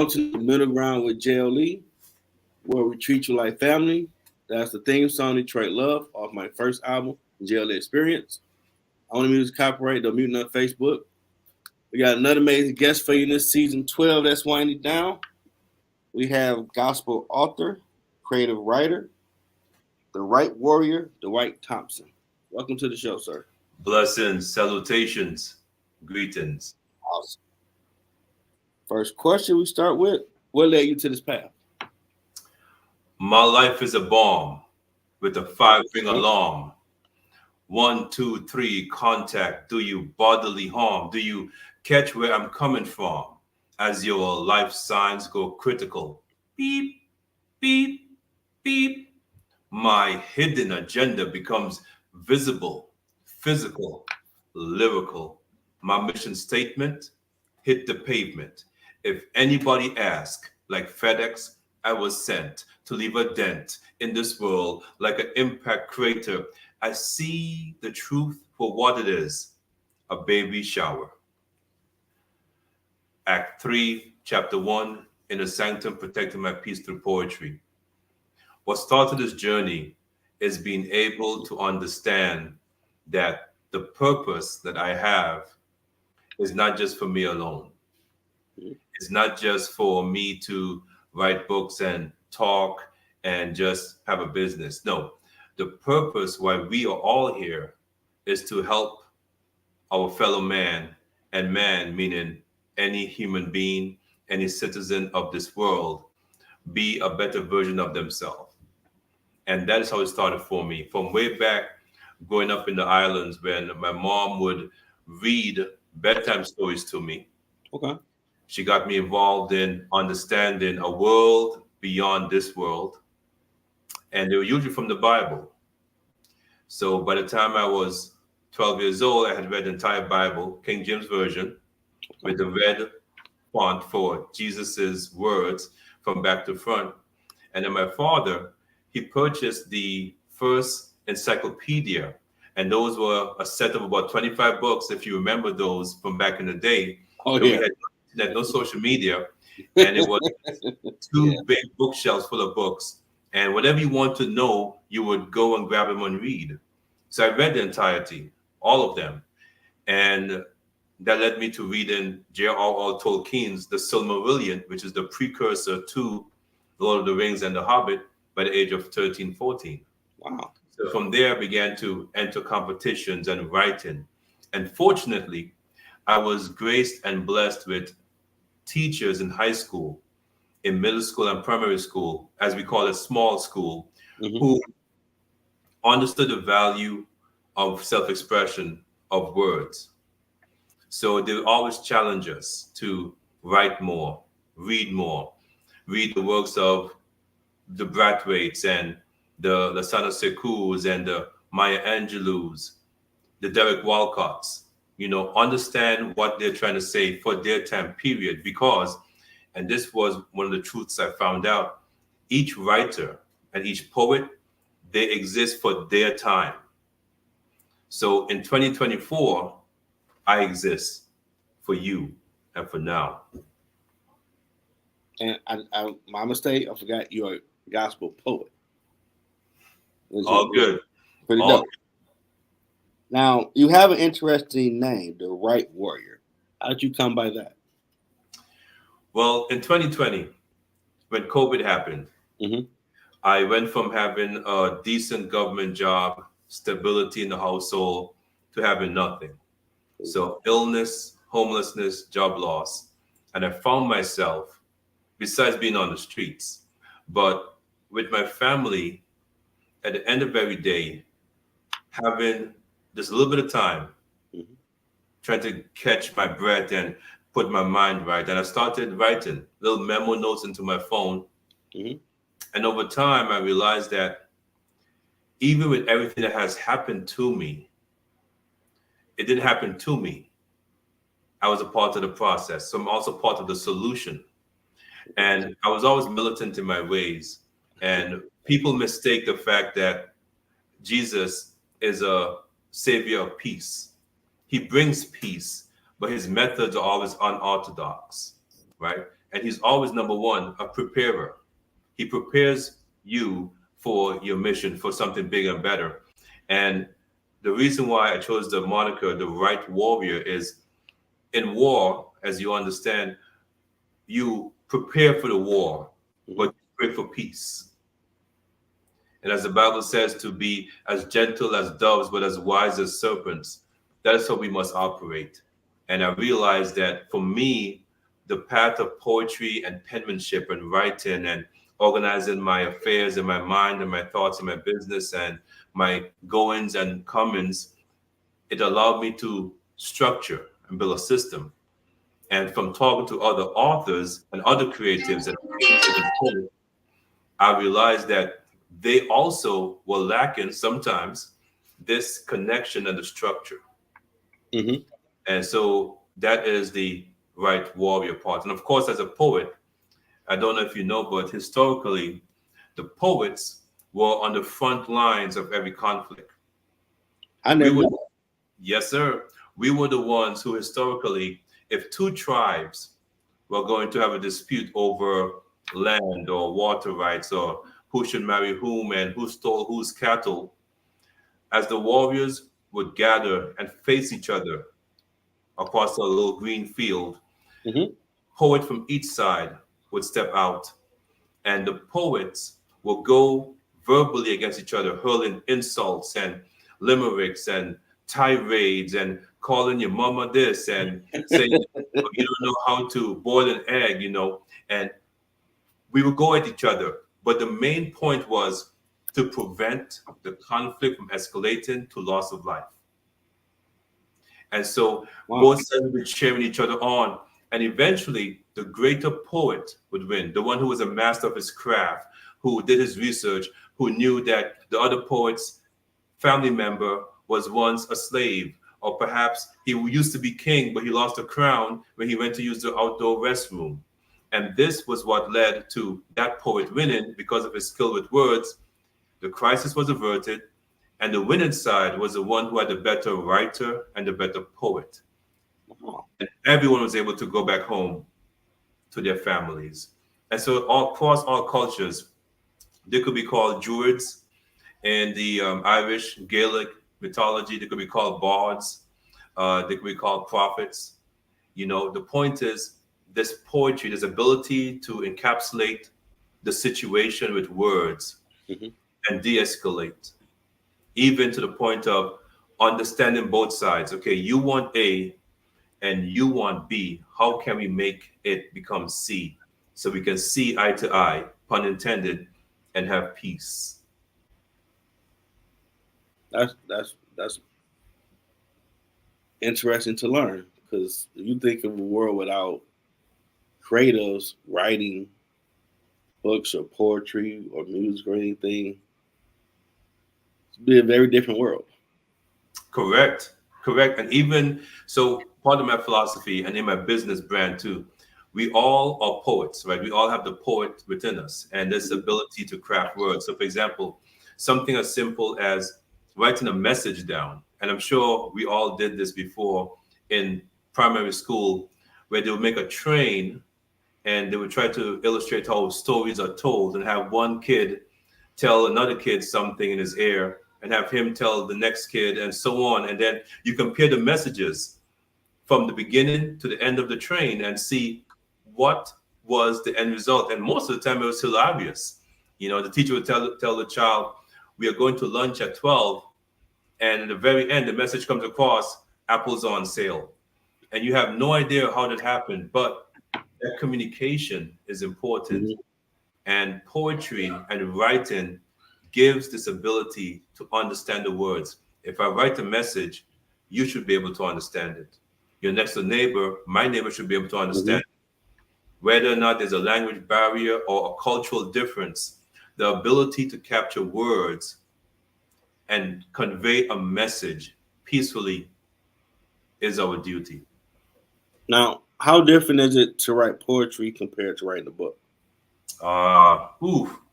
Welcome to the Middle Ground with JLE, where we treat you like family. That's the theme song, Detroit Love, off my first album, JLE Experience. Only music copyright, don't mute on Facebook. We got another amazing guest for you in this season 12 that's winding down. We have gospel author, creative writer, the right warrior, Dwight Thompson. Welcome to the show, sir. Blessings, salutations, greetings. Awesome. First question we start with, what led you to this path? My life is a bomb with a 5-ring alarm. 1, 2, 3, contact. Do you bodily harm? Do you catch where I'm coming from? As your life signs go critical. Beep, beep, beep. My hidden agenda becomes visible, physical, lyrical. My mission statement, hit the pavement. If anybody asks, like FedEx, I was sent to leave a dent in this world like an impact crater. I see the truth for what it is, a baby shower. Act 3, Chapter 1, In a Sanctum, Protecting My Peace Through Poetry. What started this journey is being able to understand that the purpose that I have is not just for me alone. It's not just for me to write books and talk and just have a business. No, the purpose why we are all here is to help our fellow man, and man meaning any human being, any citizen of this world, be a better version of themselves. And that is how it started for me. From way back growing up in the islands, when my mom would read bedtime stories to me. Okay. She got me involved in understanding a world beyond this world. And they were usually from the Bible. So by the time I was 12 years old, I had read the entire Bible, King James Version, with the red font for Jesus's words from back to front. And then my father, he purchased the first encyclopedia. And those were a set of about 25 books, if you remember those from back in the day. Oh, yeah. We had no social media, and it was two big bookshelves full of books. And whatever you want to know, you would go and grab them and read. So I read the entirety, all of them. And that led me to reading J.R.R. Tolkien's The Silmarillion, which is the precursor to Lord of the Rings and The Hobbit, by the age of 13, 14. Wow. So from there, I began to enter competitions and writing. And fortunately, I was graced and blessed with teachers in high school, in middle school and primary school, as we call it, small school, who understood the value of self-expression of words. So they would always challenge us to write more, read the works of the Brathwaites and the Sana Securs and the Maya Angelou's, the Derek Walcotts. Understand what they're trying to say for their time period, because, and this was one of the truths I found out, each writer and each poet, they exist for their time. So in 2024, I exist for you and for now. And my mistake, I forgot you're a gospel poet. All good. Pretty dope. Now, you have an interesting name, the Right Warrior. How did you come by that? Well, in 2020, when COVID happened, I went from having a decent government job, stability in the household, to having nothing. So illness, homelessness, job loss. And I found myself, besides being on the streets, but with my family, at the end of every day, having just a little bit of time, trying to catch my breath and put my mind right. And I started writing little memo notes into my phone. And over time, I realized that even with everything that has happened to me, it didn't happen to me. I was a part of the process. So I'm also part of the solution. And I was always militant in my ways. And people mistake the fact that Jesus is a savior of peace. He brings peace, but his methods are always unorthodox, right? and he's always number one, a preparer. He prepares you for your mission, for something bigger and better. And the reason why I chose the moniker, the right warrior, is in war, as you understand, you prepare for the war, but you pray for peace. And as the Bible says, to be as gentle as doves, but as wise as serpents, that's how we must operate. And I realized that for me, the path of poetry and penmanship and writing and organizing my affairs in my mind and my thoughts in my business and my goings and comings, it allowed me to structure and build a system. And from talking to other authors and other creatives and poets, I realized that they also were lacking sometimes this connection and the structure. Mm-hmm. And so that is the right warrior part. And of course, as a poet, I don't know if you know, but historically, the poets were on the front lines of every conflict. I never knew. Yes, sir. We were the ones who historically, if two tribes were going to have a dispute over land or water rights or who should marry whom and who stole whose cattle, as the warriors would gather and face each other across a little green field, Mm-hmm. poet from each side would step out, and the poets will go verbally against each other, hurling insults and limericks and tirades and calling your mama this and saying you don't know how to boil an egg, and we would go at each other. But the main point was to prevent the conflict from escalating to loss of life. And so both sides would be cheering each other on. And eventually, the greater poet would win, the one who was a master of his craft, who did his research, who knew that the other poet's family member was once a slave, or perhaps he used to be king, but he lost the crown when he went to use the outdoor restroom. And this was what led to that poet winning because of his skill with words. The crisis was averted, and the winning side was the one who had the better writer and the better poet. And everyone was able to go back home to their families. And so all across all cultures, they could be called druids in the Irish Gaelic mythology. They could be called bards. They could be called prophets. The point is this poetry, this ability to encapsulate the situation with words and de-escalate, even to the point of understanding both sides. Okay, you want A and you want B. How can we make it become C so we can see eye to eye, pun intended, and have peace? That's interesting to learn, because you think of a world without creatives writing books or poetry or music or anything, it'd be a very different world. Correct. And even so, part of my philosophy and in my business brand too, we all are poets, right? We all have the poet within us and this ability to craft words. So, for example, something as simple as writing a message down. And I'm sure we all did this before in primary school, where they would make a train and they would try to illustrate how stories are told and have one kid tell another kid something in his ear and have him tell the next kid and so on. And then you compare the messages from the beginning to the end of the train and see what was the end result. And most of the time it was hilarious. The teacher would tell the child, we are going to lunch at 12. And at the very end, the message comes across, apples on sale. And you have no idea how that happened, but that communication is important. And poetry and writing gives this ability to understand the words. If I write a message, you should be able to understand it. Your next door neighbor, my neighbor, should be able to understand it. Whether or not there's a language barrier or a cultural difference, the ability to capture words and convey a message peacefully is our duty. Now, how different is it to write poetry compared to writing a book?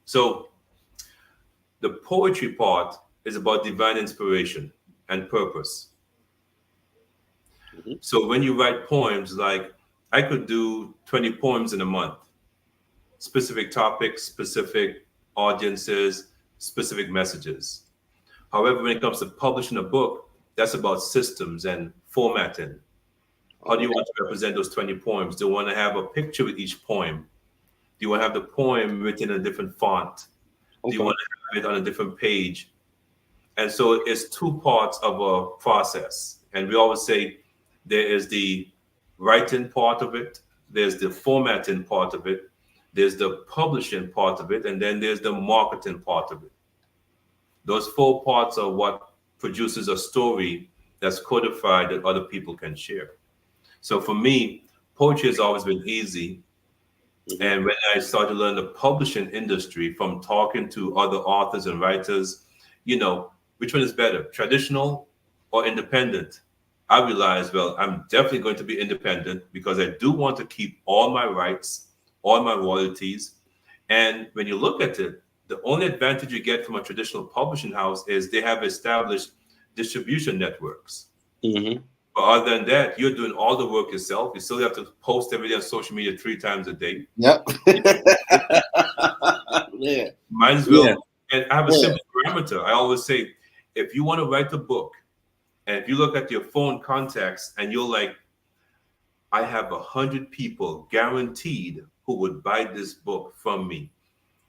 So the poetry part is about divine inspiration and purpose. So when you write poems like I could do 20 poems in a month, specific topics, specific audiences, specific messages. However, when it comes to publishing a book, that's about systems and formatting. How do you want to represent those 20 poems? Do you want to have a picture with each poem? Do you want to have the poem written in a different font? Do you want to have it on a different page? And so it's two parts of a process. And we always say there is the writing part of it, there's the formatting part of it, there's the publishing part of it, and then there's the marketing part of it. Those four parts are what produces a story that's codified that other people can share. So for me, poetry has always been easy. And when I started to learn the publishing industry from talking to other authors and writers, which one is better, traditional or independent? I realized, well, I'm definitely going to be independent because I do want to keep all my rights, all my royalties. And when you look at it, the only advantage you get from a traditional publishing house is they have established distribution networks. But other than that, you're doing all the work yourself. You still have to post every day on social media 3 times a day. Yep. Yeah. Might as well. Yeah. And I have a simple parameter. I always say, if you want to write a book, and if you look at your phone contacts and you're like, I have 100 people guaranteed who would buy this book from me.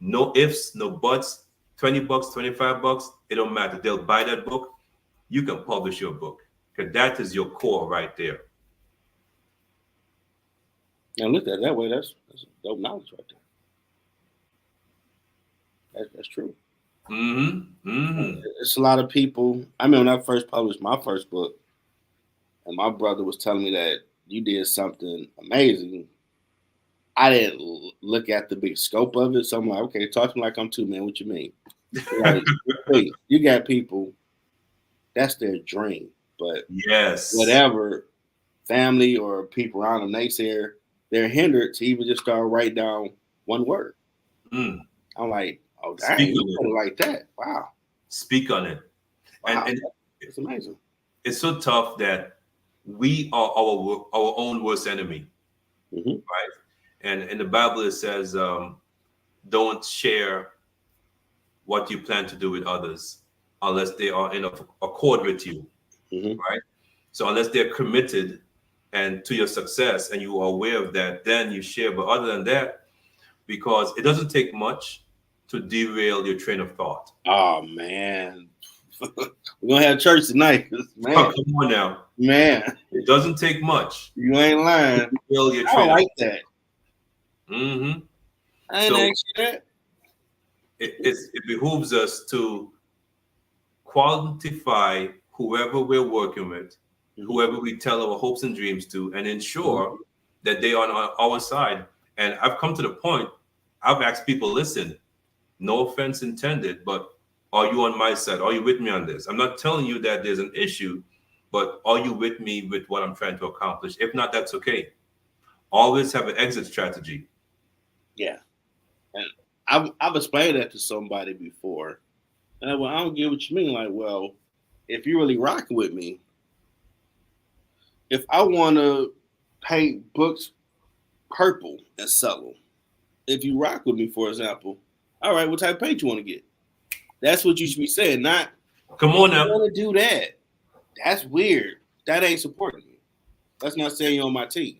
No ifs, no buts, $20, $25, it don't matter. They'll buy that book. You can publish your book. Because that is your core right there. And look at it that way, that's dope knowledge right there. That's true. It's a lot of people. I mean, when I first published my first book, and my brother was telling me that you did something amazing, I didn't look at the big scope of it. So I'm like, okay, talk to me like I'm 2 man. What you mean? Like, wait, you got people, that's their dream. But yes, whatever family or people around them naysayer, they're hindered to even just start write down one word. I'm like, oh dang, you put it like that. Wow. Speak on it. Wow. And it's amazing. It's so tough that we are our own worst enemy. Right? And in the Bible it says, don't share what you plan to do with others unless they are in accord with you. Right? So unless they're committed and to your success and you are aware of that, then you share. But other than that, because it doesn't take much to derail your train of thought. Oh man. We're gonna have church tonight. Man. Oh, come on now. Man. It doesn't take much. You ain't lying. Derail your I train like that. I ain't asked you that. It behooves us to quantify whoever we're working with, whoever we tell our hopes and dreams to, and ensure that they are on our side. And I've come to the point, I've asked people, listen, no offense intended, but are you on my side? Are you with me on this? I'm not telling you that there's an issue, but are you with me with what I'm trying to accomplish? If not, that's okay. Always have an exit strategy. Yeah. And I've explained that to somebody before. And I don't get what you mean. Like, well, if you're really rocking with me, if I want to paint books purple and sell them, if you rock with me, for example, all right, what type of paint you want to get? That's what you should be saying. Not, come on now. I want to do that. That's weird. That ain't supporting me. That's not saying you're on my team.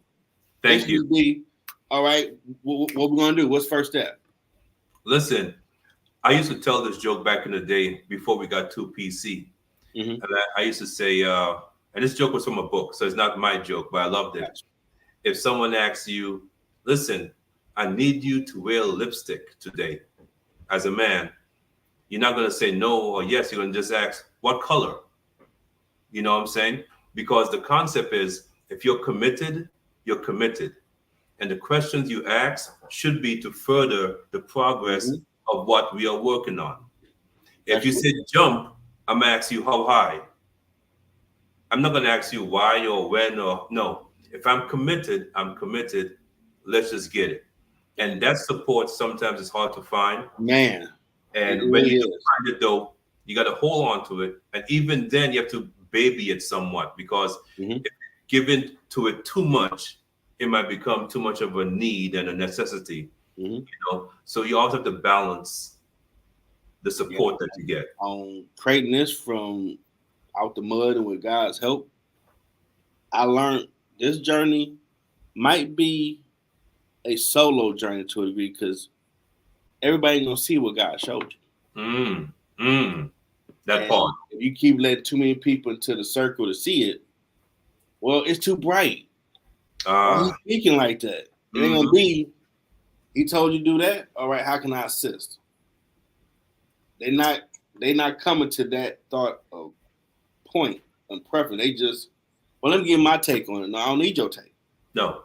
Thank you. Be, all right, what we going to do? What's first step? Listen, I used to tell this joke back in the day before we got too PC. And I used to say, and this joke was from a book, so it's not my joke, but I loved it. If someone asks you, listen, I need you to wear lipstick today as a man, you're not going to say no or yes. You're going to just ask, what color? You know what I'm saying? Because the concept is, if you're committed, you're committed. And the questions you ask should be to further the progress of what we are working on. If you say jump, I'm going to ask you how high. I'm not going to ask you why or when or no. If I'm committed, I'm committed. Let's just get it. And that support sometimes is hard to find. Man. And when you find it, though, you got to hold on to it. And even then, you have to baby it somewhat, because if given to it too much, it might become too much of a need and a necessity. Mm-hmm. So you also have to balance the Yeah. support that you get. On creating this from out the mud and with God's help, I learned this journey might be a solo journey to a degree because everybody ain't gonna see what God showed you. That And part. if you keep letting too many people into the circle to see it, well, it's too bright. Why you speaking like that? It ain't gonna be. He told you to do that. All right, how can I assist? They not coming to that thought of point and preference. They just, well, let me give my take on it. No, I don't need your take. No.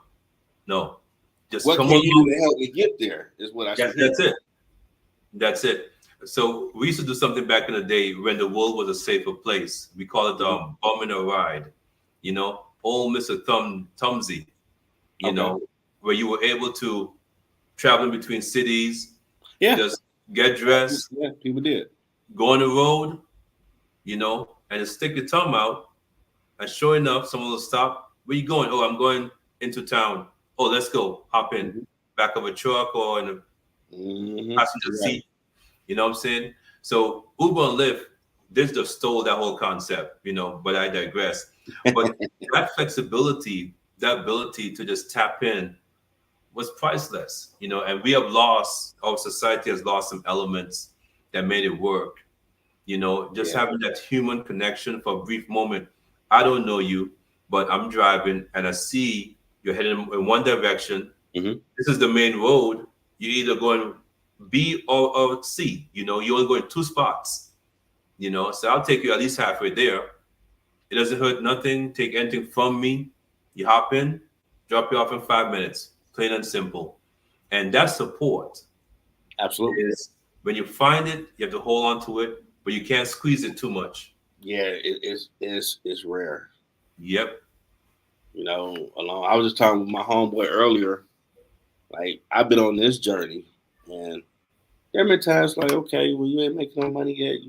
Just What come can along. you do to help me get there? Is what I should. That's it. So we used to do something back in the day when the world was a safer place. We call it bumming a ride. Old Mr. Tumsy. Where you were able to travel between cities. Yeah. Just get dressed. Yeah, people did. Go on the road. And just stick your thumb out. And sure enough, someone will stop. Where you going? Oh, I'm going into town. Oh, let's go. Hop in. Back of a truck or in a passenger seat. You know what I'm saying? So Uber and Lyft, this just stole that whole concept, but I digress. But that flexibility, that ability to just tap in was priceless, and we have lost, our society has lost some elements that made it work. Having that human connection for a brief moment. I don't know you, but I'm driving and I see you're heading in one direction. Mm-hmm. This is the main road. You're either going B or C. You only go in two spots. So I'll take you at least halfway there. It doesn't hurt nothing. Take anything from me. You hop in, drop you off in 5 minutes. Plain and simple. And that support. Absolutely. Is when you find it, you have to hold on to it, but you can't squeeze it too much. Yeah, it's rare. Yep. I was just talking with my homeboy earlier. Like, I've been on this journey, and there have been times like, okay, well, you ain't making no money yet.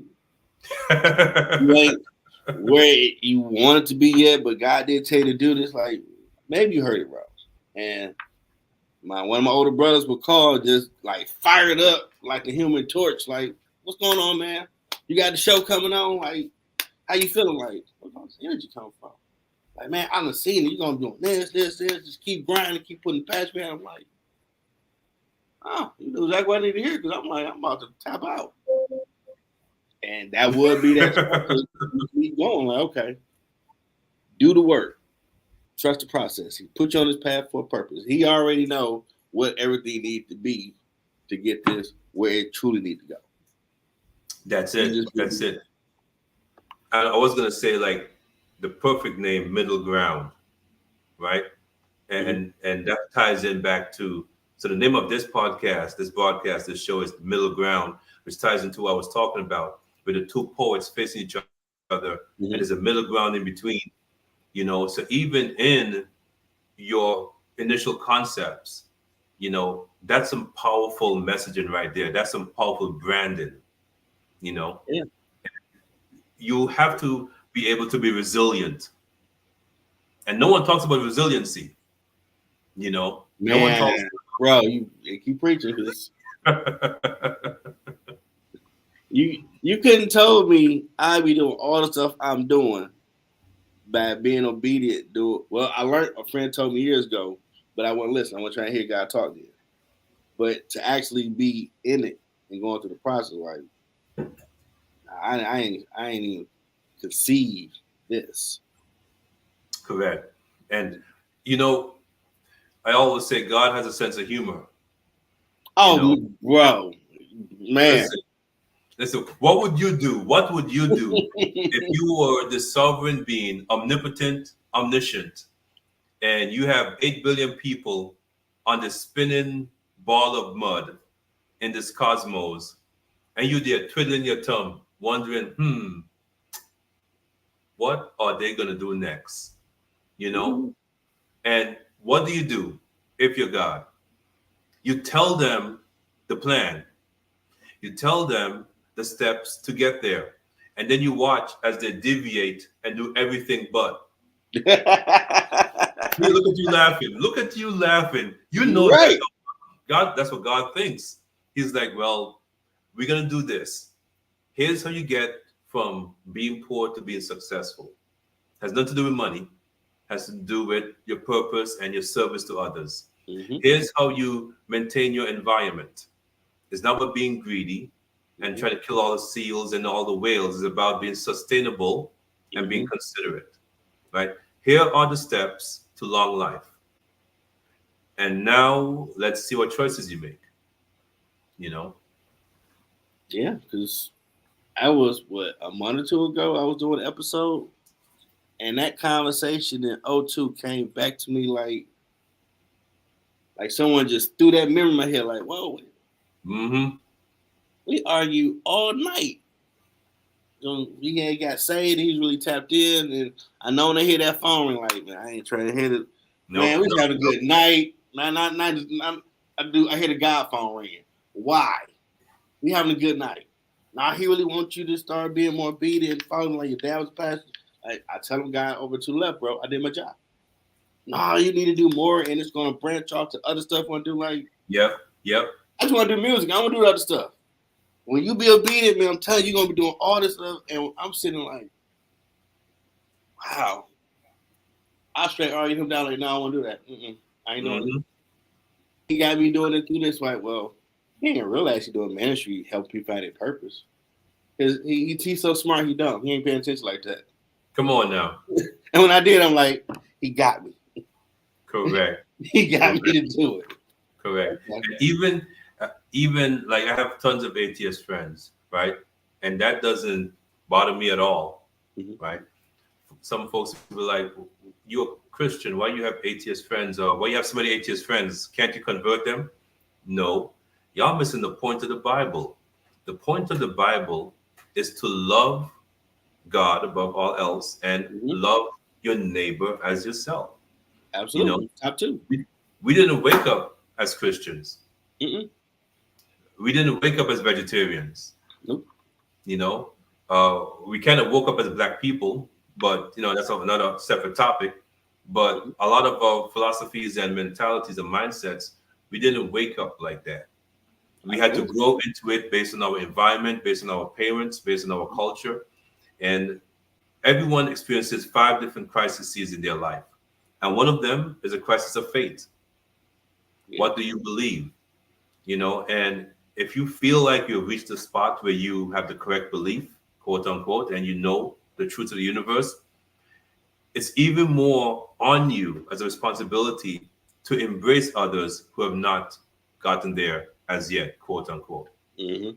You ain't where you wanted to be yet, but God did tell you to do this. Like, maybe you heard it wrong. And one of my older brothers would call, just like fired up like the Human Torch. Like, what's going on, man? You got the show coming on? Like, how you feeling? Like, where's the energy coming from? Like, man, I done seen it. You gonna do this. Just keep grinding, keep putting patch behind. I'm like, oh, you know exactly what I need to hear, because I'm about to tap out. And that would be that stuff to keep going. Like, okay, do the work. Trust the process. He put you on this path for a purpose. He already know what everything needs to be to get this where it truly needs to go. That's it. That's it. And I was going to say, like, the perfect name, Middle Ground, right? And that ties in back to, so the name of this podcast, this broadcast, this show is Middle Ground, which ties into what I was talking about, with the two poets facing each other, and there's a middle ground in between, So even in your initial concepts, that's some powerful messaging right there. That's some powerful branding, Yeah. You have to be able to be resilient. And no one talks about resiliency, Man, no one talks bro, you keep preaching this. You couldn't told me I'd be doing all the stuff I'm doing by being obedient. Well, I learned, a friend told me years ago, but I wouldn't listen. I wasn't trying to hear God talk to you. But to actually be in it and going through the process, like, I ain't even conceive this. Correct. And I always say God has a sense of humor. Oh, bro, man. Listen, what would you do? What would you do if you were the sovereign being, omnipotent, omniscient, and you have 8 billion people on this spinning ball of mud in this cosmos, and you there twiddling your thumb, wondering, what are they going to do next? And what do if you're God? You tell them the plan. You tell them the steps to get there. And then you watch as they deviate and do everything but. Look at you laughing. Look at you laughing. You know Right. that God, that's what God thinks. He's like, well, we're gonna do this. Here's how you get from being poor to being successful. Has nothing to do with money, has to do with your purpose and your service to others. Mm-hmm. Here's how you maintain your environment. It's not about being greedy and trying to kill all the seals and all the whales. It's about being sustainable and being considerate. Right? Here are the steps to long life. And now let's see what choices you make. You know? Yeah, because I was a month or two ago. I was doing an episode, and that conversation in '02 came back to me like someone just threw that memory in my head. Like, whoa, Mm-hmm. we argue all night. He ain't got saved. He's really tapped in, and I know when they hear that phone ring, like, man, I ain't trying to hit it. Man, we just having a good night. Not. I hear the God phone ringing. Why? We having a good night. Now he really wants you to start being more obedient, following like your dad was a pastor. I tell him, guy over to the left, bro. I did my job. No, you need to do more, and it's gonna branch off to other stuff. I want to do like, Yep. I just want to do music. I want to do other stuff. When you be obedient, man, I'm telling you, you're gonna be doing all this stuff, and I'm sitting like, wow. I straight argued him down like, no, I want to do that. I ain't doing it. He got me doing it through this. Like, well, he ain't realize he doing ministry, help people find their purpose. Cause he's so smart, he dumb. He ain't paying attention like that. Come on now. And when I did, I'm like, he got me. Correct. He got me to do it. Correct. And even like I have tons of atheist friends, right? And that doesn't bother me at all, right? Some folks will be like, you're a Christian, why you have atheist friends? Or why you have so many atheist friends? Can't you convert them? No. Y'all missing the point of the Bible. The point of the Bible is to love God above all else and love your neighbor as yourself. Absolutely. You know, Top two. We didn't wake up as Christians. Mm-mm. We didn't wake up as vegetarians. Nope. You know, we kind of woke up as Black people, but you know that's another separate topic. But a lot of our philosophies and mentalities and mindsets, we didn't wake up like that. We had to grow into it based on our environment, based on our parents, based on our culture, and everyone experiences 5 different crises in their life, and one of them is a crisis of faith. What do you believe? You know, and if you feel like you've reached a spot where you have the correct belief, quote unquote, and you know the truth of the universe, it's even more on you as a responsibility to embrace others who have not gotten there as yet, quote unquote. You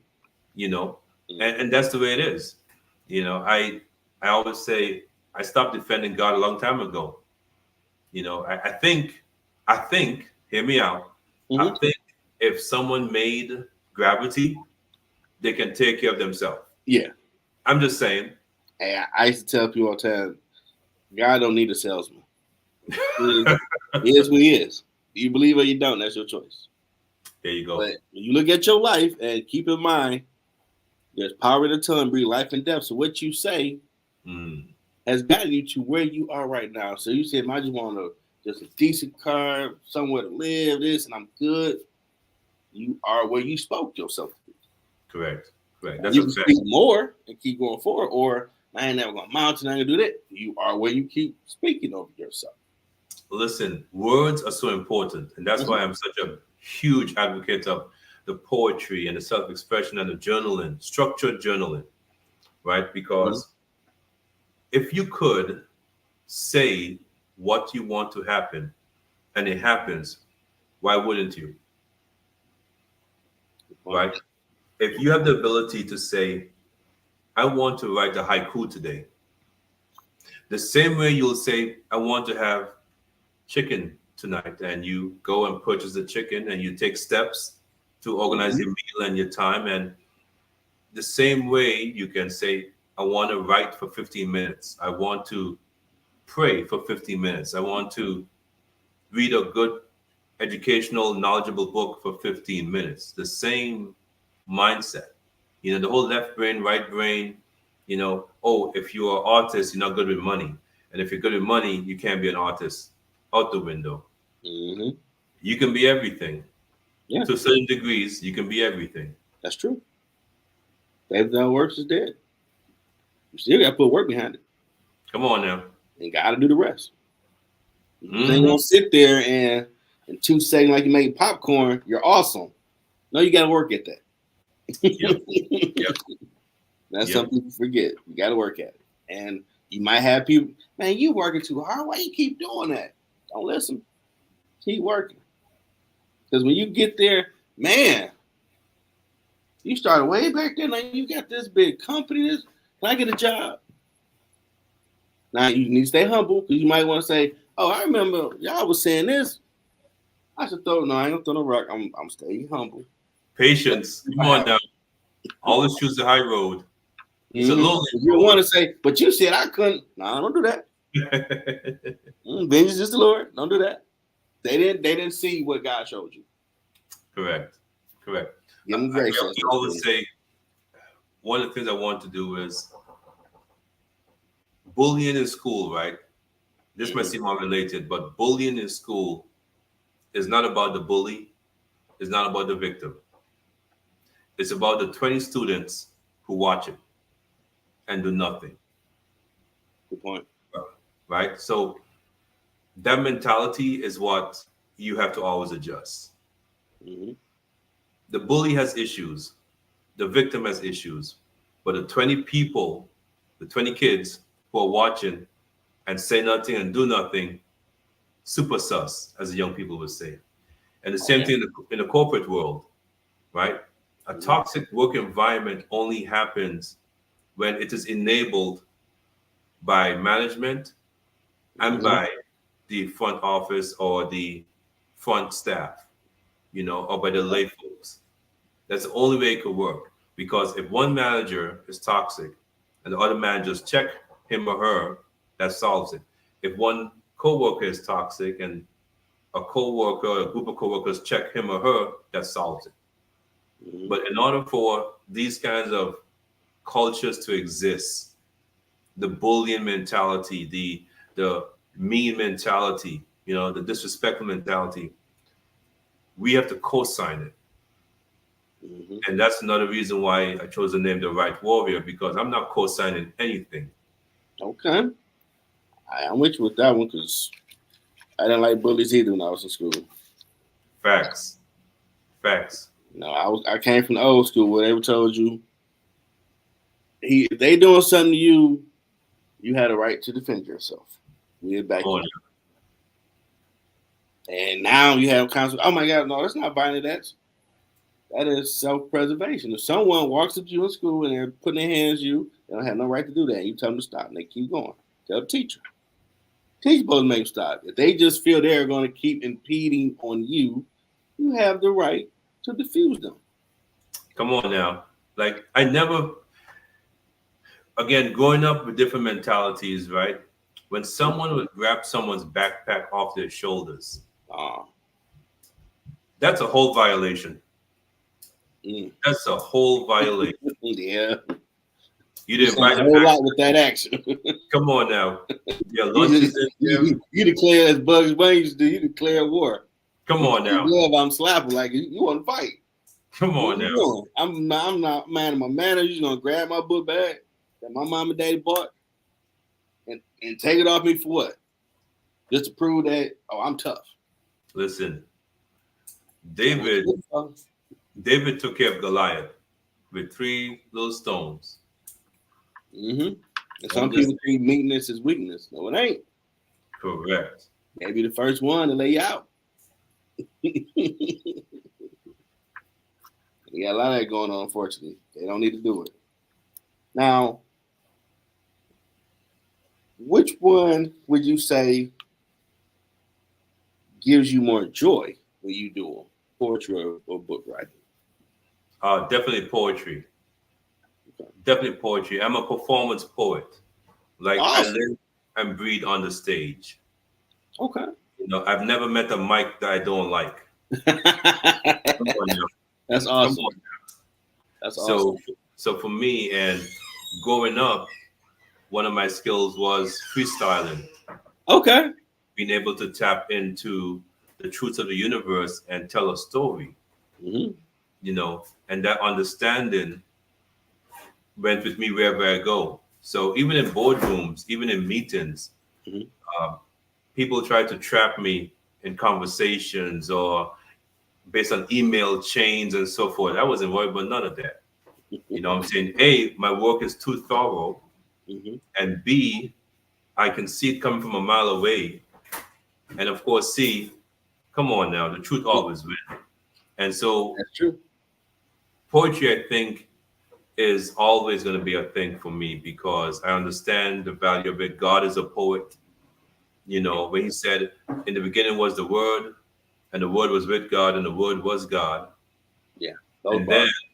know, and that's the way it is. You know, I always say I stopped defending God a long time ago. You know, I think, hear me out. I think if someone made gravity, they can take care of themselves. Yeah. I'm just saying. Hey, I used to tell people all the time, God don't need a salesman. He is who he is. You believe or you don't, that's your choice. There you go. But when you look at your life and keep in mind, there's power in the tongue, breathe life and death. So what you say has gotten you to where you are right now. So you said, I just want just a decent car, somewhere to live, this, and I'm good. You are where you spoke yourself to be. Correct. That's you can speak more and keep going forward, or I ain't never going to mountain, I ain't going to do that. You are where you keep speaking over yourself. Listen, words are so important. And that's why I'm such a huge advocate of the poetry and the self-expression and the journaling, structured journaling, right? Because if you could say what you want to happen and it happens, why wouldn't you? Right? If you have the ability to say, I want to write a haiku today, the same way you'll say, I want to have chicken tonight, and you go and purchase the chicken and you take steps to organize your meal and your time. And the same way you can say, I want to write for 15 minutes. I want to pray for 15 minutes. I want to read a good educational, knowledgeable book for 15 minutes. The same mindset. You know, the whole left brain, right brain, you know, oh, if you're an artist, you're not good with money. And if you're good with money, you can't be an artist. out the window. Mm-hmm. You can be everything. Yeah. To certain degrees, you can be everything. That's true. Faith that works is dead. You still got to put work behind it. Come on now. And got to do the rest. You Mm-hmm. ain't gonna sit there and in 2 seconds like you make popcorn. You're awesome. No, you got to work at that. Yep. Yep. That's something people forget. You got to work at it. And you might have people, man, you working too hard. Why you keep doing that? Don't listen. Keep working. Because when you get there, man, you started way back then. Like you got this big company. Can I get a job? Now you need to stay humble because you might want to say, "Oh, I remember y'all was saying this. I should throw. No, I ain't gonna throw no rock. I'm staying humble. Patience. Come on now. Always choose the high road. It's a lonely You don't want to say, but you said I couldn't. No, don't do that. Vengeance is the Lord. Don't do that. They didn't see what God showed you. Correct. Give them grace. I always say one of the things I want to do is bullying in school, right? This might seem unrelated, but bullying in school is not about the bully. It's not about the victim. It's about the 20 students who watch it and do nothing. Good point. Right? So that mentality is what you have to always adjust. Mm-hmm. The bully has issues. The victim has issues. But the 20 people, the 20 kids who are watching and say nothing and do nothing, super sus, as the young people would say. And the same thing in the corporate world, right? A toxic work environment only happens when it is enabled by management and by the front office or the front staff, or by the lay folks. That's the only way it could work. Because if one manager is toxic and the other managers check him or her, that solves it. If one coworker is toxic and a coworker or a group of coworkers check him or her, that solves it. Mm-hmm. But in order for these kinds of cultures to exist, the bullying mentality, the mean mentality, the disrespectful mentality, we have to co-sign it. Mm-hmm. And that's another reason why I chose the name The Right Warrior, because I'm not co-signing anything. Okay. I'm with you with that one because I didn't like bullies either when I was in school. Facts. No, I came from the old school where they were told you if they doing something to you, you had a right to defend yourself. We're back. And now you have constant. Oh my God, no, that's not violent. That is self-preservation. If someone walks up to you in school and they're putting their hands on you, they don't have no right to do that. You tell them to stop, and they keep going. Tell the teacher. Teacher supposed to make them stop. If they just feel they're going to keep impeding on you, you have the right to defuse them. Come on now. Like, I never, again, growing up with different mentalities, right? When someone would grab someone's backpack off their shoulders, that's a whole violation. That's a whole violation. Yeah. You didn't write a whole lot with that action. Come on now. Yeah, lunches you declare as Bugs Bunny used to do, you declare war. Come on now. I'm slapping like you want to fight. Come on now. I'm not man of my manners. You're gonna grab my book bag that my mom and daddy bought and take it off me for what? Just to prove that I'm tough. Listen, David took care of Goliath with 3 little stones. Mm-hmm. And some people think meekness is weakness. No, it ain't. Correct. Maybe the first one to lay you out. We got a lot of that going on, unfortunately. They don't need to do it. Now, which one would you say gives you more joy when you do poetry or book writing? Definitely poetry. Okay. Definitely poetry. I'm a performance poet. Like, awesome. I live and breathe on the stage. Okay. I've never met a mic that I don't like. That's awesome. That's awesome. So for me, and growing up, one of my skills was freestyling. Okay. being able to tap into the truths of the universe and tell a story, Mm-hmm. you know, and that understanding went with me wherever I go. So even in boardrooms, even in meetings, Mm-hmm. people try to trap me in conversations or based on email chains and so forth. I wasn't worried about none of that. You know what I'm saying? A, my work is too thorough, Mm-hmm. and B, I can see it coming from a mile away. And of course, C, come on now, the truth always wins. And so That's true. poetry, I think, is always going to be a thing for me because I understand the value of it. God is a poet. You know, when he said, in the beginning was the Word, and the Word was with God, and the Word was God. Yeah. Those And then bars.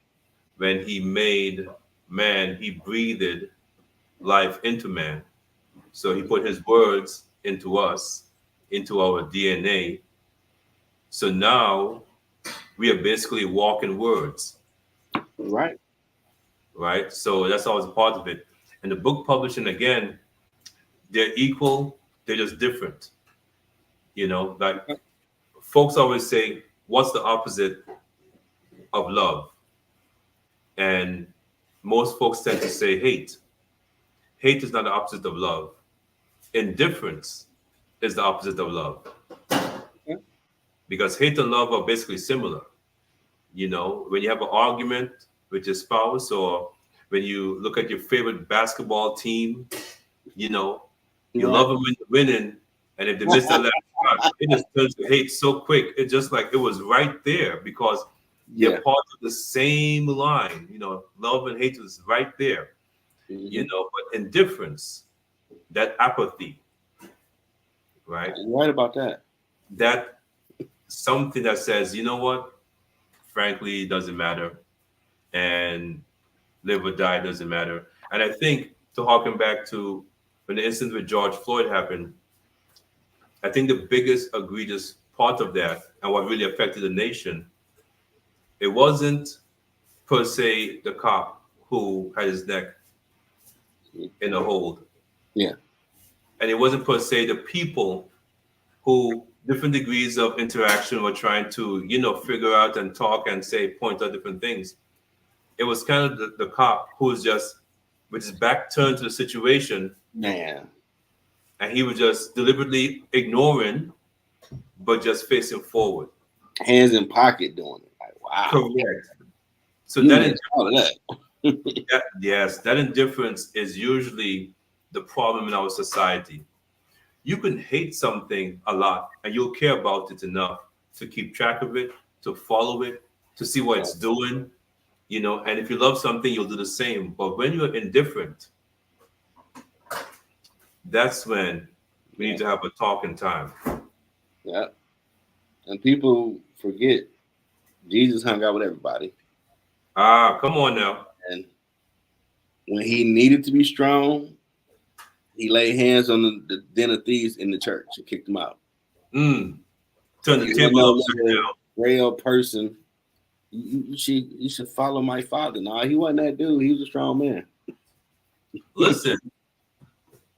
when he made man, he breathed life into man. So he put his words into us, into our DNA. So now we are basically walking words, Right. right? So that's always a part of it. And the book publishing, again, they're equal, they're just different. You know, like folks always say, what's the opposite of love? And most folks tend to say hate. Hate is not the opposite of love. Indifference is the opposite of love Yeah. because hate and love are basically similar. You know, when you have an argument with your spouse or when you look at your favorite basketball team, you know, you Right. love them when they're winning. And if they miss that last shot, it just turns to hate so quick. It's just like it was right there because they're Yeah. part of the same line. You know, love and hate is right there. You Mm-hmm. know, but indifference, that apathy, right? You're right about that. That something that says, you know what, frankly, it doesn't matter. And live or die doesn't matter. And I think to harken back to when the incident with George Floyd happened, I think the biggest egregious part of that and what really affected the nation, it wasn't per se the cop who had his neck in a hold. Yeah. And it wasn't per se the people who different degrees of interaction were trying to, you know, figure out and talk and say, point out different things. It was kind of the cop who was just with his back turned to the situation Man. and he was just deliberately ignoring, but just facing forward. Hands in pocket doing it. Like, wow. Correct. So You that, missed all of that. yes, that indifference is usually the problem in our society. You can hate something a lot and you'll care about it enough to keep track of it, to follow it, to see what it's doing, you know, and if you love something, you'll do the same. But when you're indifferent, that's when we need to have a talking time. Yeah. And people forget Jesus hung out with everybody. Ah, come on now. And when he needed to be strong, he laid hands on the den of thieves in the church and kicked them out. Turn the He wasn't table no upside little down. frail person. You should follow my father. No, he wasn't that dude. He was a strong man. Listen,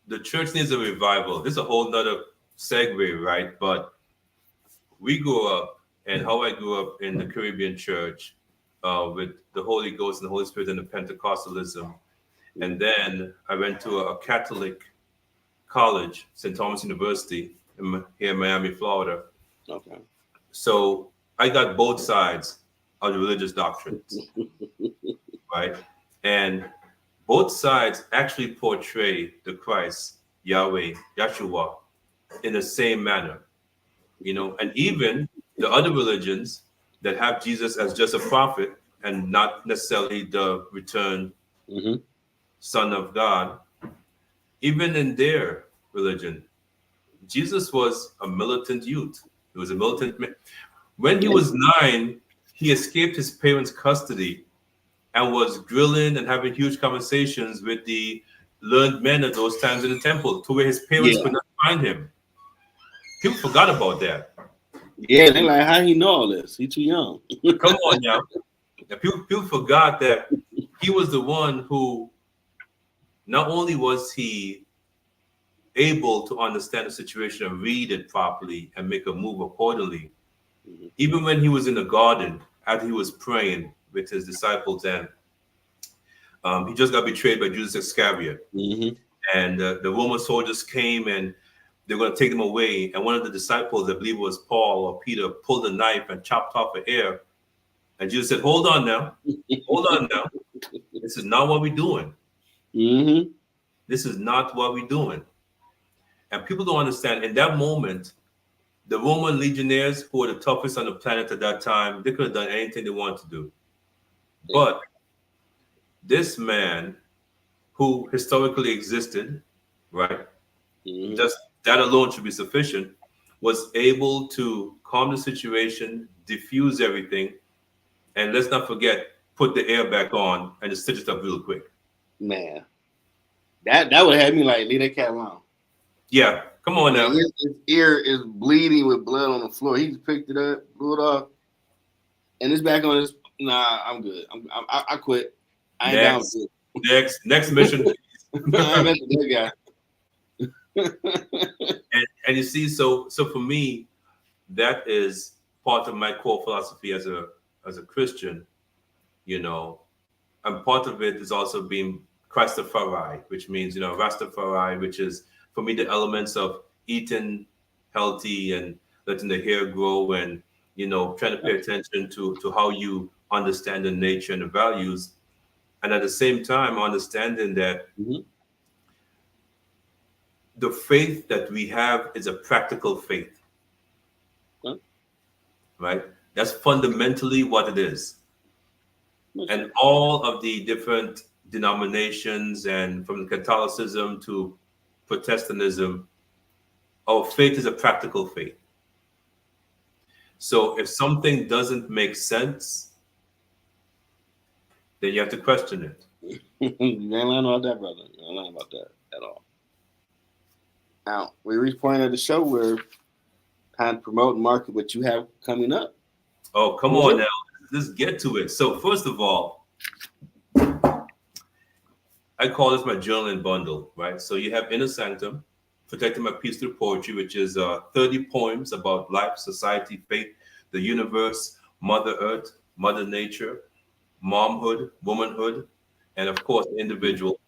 the church needs a revival. This is a whole nother segue, right? But we grew up, and how I grew up in the Caribbean church with the Holy Ghost and the Holy Spirit and the Pentecostalism. And then I went to a Catholic college, St. Thomas University, here in Miami, Florida. Okay. So I got both sides of the religious doctrines, right? And both sides actually portray the Christ, Yahweh, Yahshua, in the same manner, you know, and even the other religions that have Jesus as just a prophet and not necessarily the returned Mm-hmm. Son of God, even in their religion, Jesus was a militant youth. He was a militant man. When he was 9, he escaped his parents' custody and was grilling and having huge conversations with the learned men at those times in the temple to where his parents Yeah. could not find him. People forgot about that. Yeah, they're like, how he know all this? He too young. Come on now. People forgot that he was the one who not only was he able to understand the situation and read it properly and make a move accordingly. Mm-hmm. Even when he was in the garden, after he was praying with his disciples, and he just got betrayed by Judas Iscariot. Mm-hmm. And the Roman soldiers came and they're going to take them away. And one of the disciples, I believe it was Paul or Peter, pulled a knife and chopped off her ear. And Jesus said, hold on now. Hold on now. This is not what we're doing. Mm-hmm. This is not what we're doing. And people don't understand. In that moment, the Roman legionnaires, who were the toughest on the planet at that time, they could have done anything they wanted to do. But this man, who historically existed, right? Mm-hmm. Just that alone should be sufficient, was able to calm the situation, diffuse everything, and let's not forget, put the air back on and just stitch it up real quick. Man, that would have had me like, leave that cat alone. Yeah, come on now. His ear is bleeding with blood on the floor. He just picked it up, blew it off, and it's back on his. Nah, I'm good. I quit. I ain't down with it. Next mission. I ain't messing with that guy. and you see, so for me, that is part of my core philosophy as a Christian, you know, and part of it is also being Christafari, which means, you know, Rastafari, which is for me the elements of eating healthy and letting the hair grow and, you know, trying to pay attention to how you understand the nature and the values. And at the same time, understanding that the faith that we have is a practical faith, right? That's fundamentally what it is. And all of the different denominations, and from Catholicism to Protestantism, our faith is a practical faith. So if something doesn't make sense, then you have to question it. You ain't learn about that, brother. You ain't learn about that at all. Now, we reached the point of the show where time to promote and market what you have coming up. Oh, come on now. Let's get to it. So first of all, I call this my journaling bundle, right? So you have Inner Sanctum, Protecting My Peace Through Poetry, which is 30 poems about life, society, faith, the universe, Mother Earth, Mother Nature, momhood, womanhood, and of course, the individual.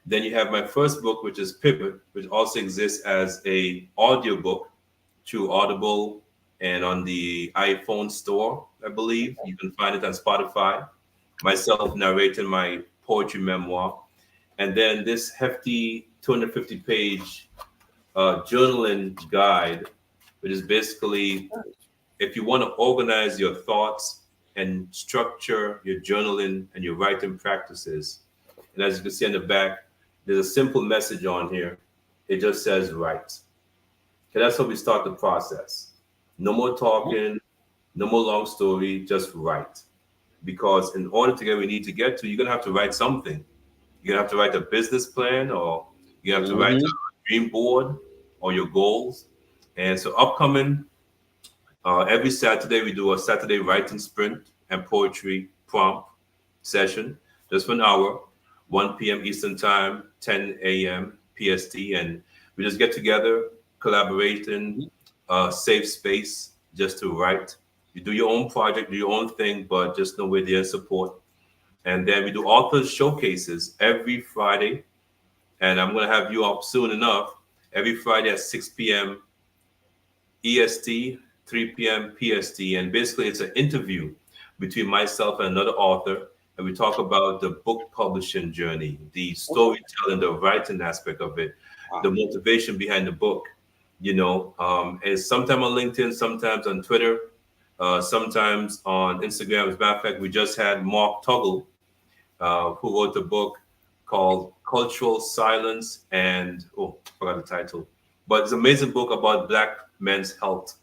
Then you have my first book, which is Pivot, which also exists as a audiobook through Audible and on the iPhone store, I believe. You can find it on Spotify. Myself narrating my poetry memoir. And then this hefty 250-page journaling guide, which is basically, if you want to organize your thoughts and structure your journaling and your writing practices. And as you can see on the back, there's a simple message on here. It just says write. Okay, that's how we start the process. No more talking, no more long story, just write. Because in order to get where we need to get to, you're going to have to write something. You're going to have to write a business plan, or you have to write a dream board or your goals. And so upcoming, every Saturday, we do a Saturday writing sprint and poetry prompt session, just for an hour, 1 p.m. Eastern Time, 10 a.m. PST. And we just get together, collaborating, safe space just to write. You do your own project, do your own thing, but just know we're there in support. And then we do authors showcases every Friday. And I'm going to have you up soon enough, every Friday at 6 p.m. EST, 3 p.m. PST. And basically, it's an interview between myself and another author. And we talk about the book publishing journey, the storytelling, the writing aspect of it, the motivation behind the book. You know, and sometimes on LinkedIn, sometimes on Twitter, sometimes on Instagram. As a matter of fact, we just had Mark Tuggle, who wrote a book called Cultural Silence and, I forgot the title. But it's an amazing book about Black men's health.